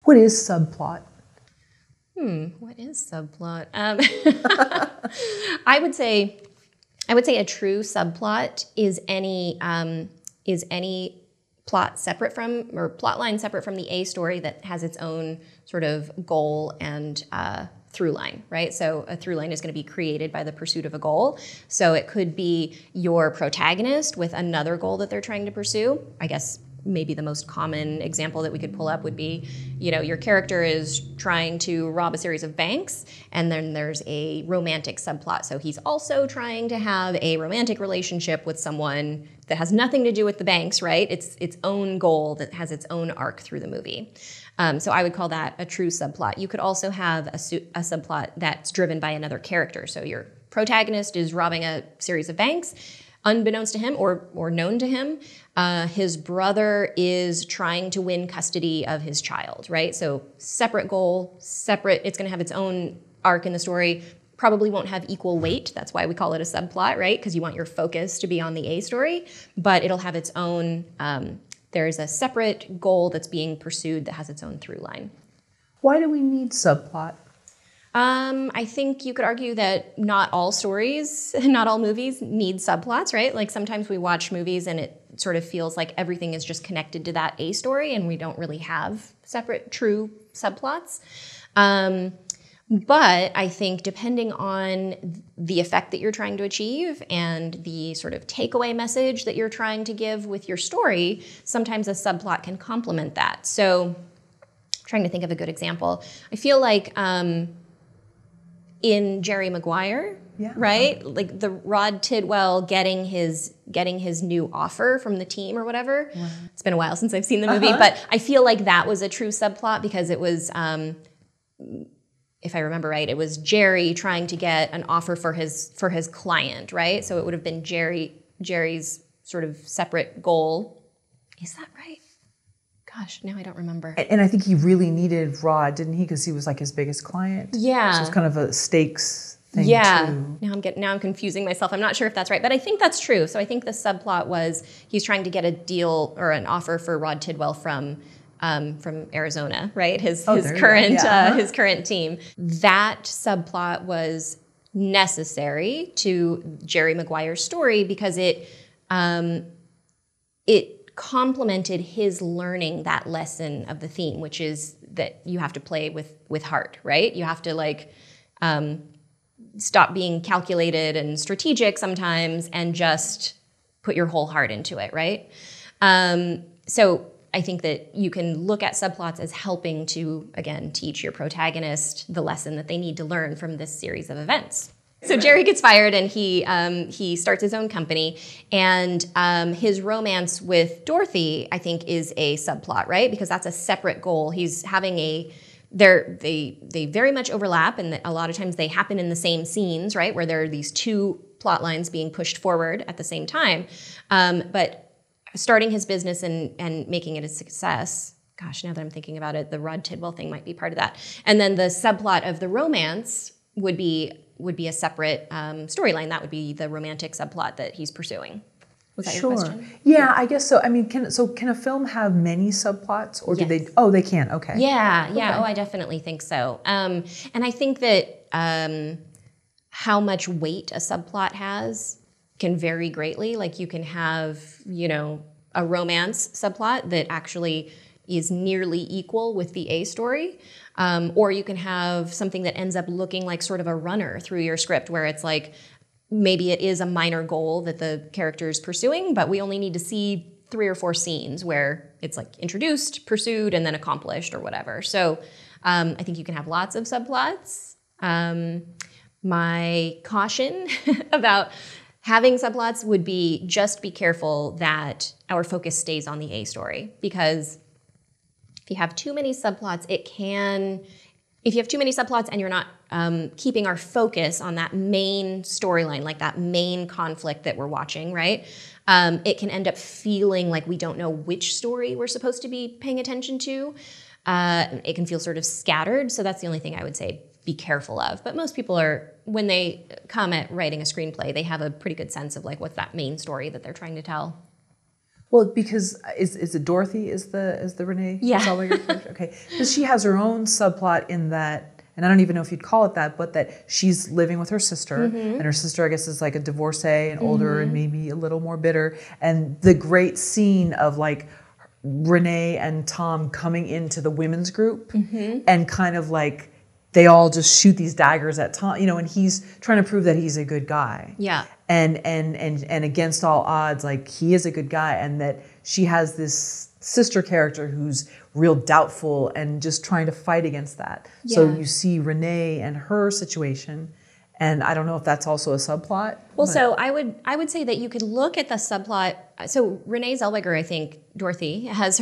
What is subplot? What is subplot? I would say a true subplot is any plot separate from, or plot line separate from the A story that has its own sort of goal and through line, right? So a through line is going to be created by the pursuit of a goal. So it could be your protagonist with another goal that they're trying to pursue. I guess maybe the most common example that we could pull up would be, your character is trying to rob a series of banks, and then there's a romantic subplot. So he's also trying to have a romantic relationship with someone that has nothing to do with the banks, right? It's its own goal that has its own arc through the movie. So I would call that a true subplot. You could also have a subplot that's driven by another character. So your protagonist is robbing a series of banks. Unbeknownst to him or known to him, his brother is trying to win custody of his child, right? So separate goal, separate, it's gonna have its own arc in the story, probably won't have equal weight. That's why we call it a subplot, right? Because you want your focus to be on the A story, but it'll have its own, there's a separate goal that's being pursued that has its own through line. Why do we need subplot? I think you could argue that not all stories, not all movies need subplots, right? Like sometimes we watch movies and it sort of feels like everything is just connected to that A story and we don't really have separate true subplots. But I think depending on the effect that you're trying to achieve and the sort of takeaway message that you're trying to give with your story, sometimes a subplot can complement that. So I'm trying to think of a good example. I feel like in Jerry Maguire, right? Like the Rod Tidwell getting his new offer from the team or whatever. Wow. It's been a while since I've seen the movie, but I feel like that was a true subplot because it was, if I remember right, it was Jerry trying to get an offer for his client, right? So it would have been Jerry's sort of separate goal. Is that right? Gosh, now I don't remember. And I think he really needed Rod, didn't he? Because he was like his biggest client. Yeah. So it's kind of a stakes thing too. Now I'm confusing myself. I'm not sure if that's right, but I think that's true. So I think the subplot was he's trying to get a deal or an offer for Rod Tidwell from Arizona, right? His current team. That subplot was necessary to Jerry Maguire's story because it complemented his learning that lesson of the theme, which is that you have to play with heart, right? You have to stop being calculated and strategic sometimes and just put your whole heart into it, right? So I think that you can look at subplots as helping to, again, teach your protagonist the lesson that they need to learn from this series of events. So Jerry gets fired and he starts his own company, and his romance with Dorothy, I think, is a subplot, right? Because that's a separate goal. He's having they very much overlap, and a lot of times they happen in the same scenes, right? Where there are these two plot lines being pushed forward at the same time. But starting his business and making it a success, gosh, now that I'm thinking about it, the Rod Tidwell thing might be part of that. And then the subplot of the romance would be a separate storyline. That would be the romantic subplot that he's pursuing. Was that your question? Yeah, I guess so. I mean, can a film have many subplots, or do they? Oh, they can. Okay. Yeah. Okay. Oh, I definitely think so. And I think that how much weight a subplot has can vary greatly. Like you can have, a romance subplot that actually is nearly equal with the A story. Or you can have something that ends up looking like sort of a runner through your script where it's like, maybe it is a minor goal that the character is pursuing, but we only need to see 3 or 4 scenes where it's like introduced, pursued, and then accomplished or whatever. So I think you can have lots of subplots. My caution about having subplots would be just be careful that our focus stays on the A story, because if you have too many subplots, if you have too many subplots and you're not keeping our focus on that main storyline, like that main conflict that we're watching, right? It can end up feeling like we don't know which story we're supposed to be paying attention to. It can feel sort of scattered. So that's the only thing I would say be careful of. But most people when they come at writing a screenplay, they have a pretty good sense of like what's that main story that they're trying to tell. Well, because is it Dorothy is the Renee Zellweger character? Okay, because she has her own subplot in that, and I don't even know if you'd call it that, but that she's living with her sister, and her sister, I guess, is like a divorcee and older and maybe a little more bitter. And the great scene of like Renee and Tom coming into the women's group and kind of like they all just shoot these daggers at Tom, and he's trying to prove that he's a good guy. Yeah. And against all odds, like he is a good guy, and that she has this sister character who's real doubtful and just trying to fight against that. Yeah. So you see Renee and her situation, and I don't know if that's also a subplot. Well, so I would say that you could look at the subplot. So Renee Zellweger, I think Dorothy has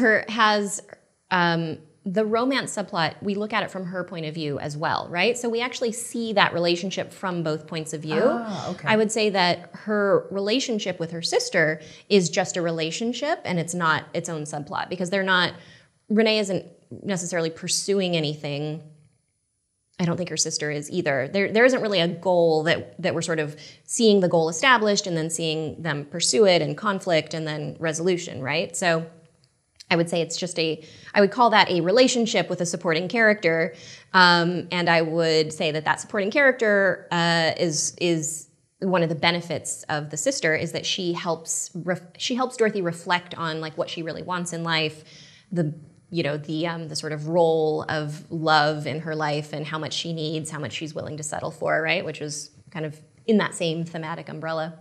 the romance subplot, we look at it from her point of view as well, right? So we actually see that relationship from both points of view. Ah, okay. I would say that her relationship with her sister is just a relationship and it's not its own subplot because Renee isn't necessarily pursuing anything. I don't think her sister is either. There isn't really a goal that we're sort of seeing the goal established and then seeing them pursue it and conflict and then resolution, right? So I would say it's just I would call that a relationship with a supporting character, and I would say that supporting character is one of the benefits of the sister is that she helps Dorothy reflect on like what she really wants in life, the sort of role of love in her life and how much she needs, how much she's willing to settle for, right? Which is kind of in that same thematic umbrella.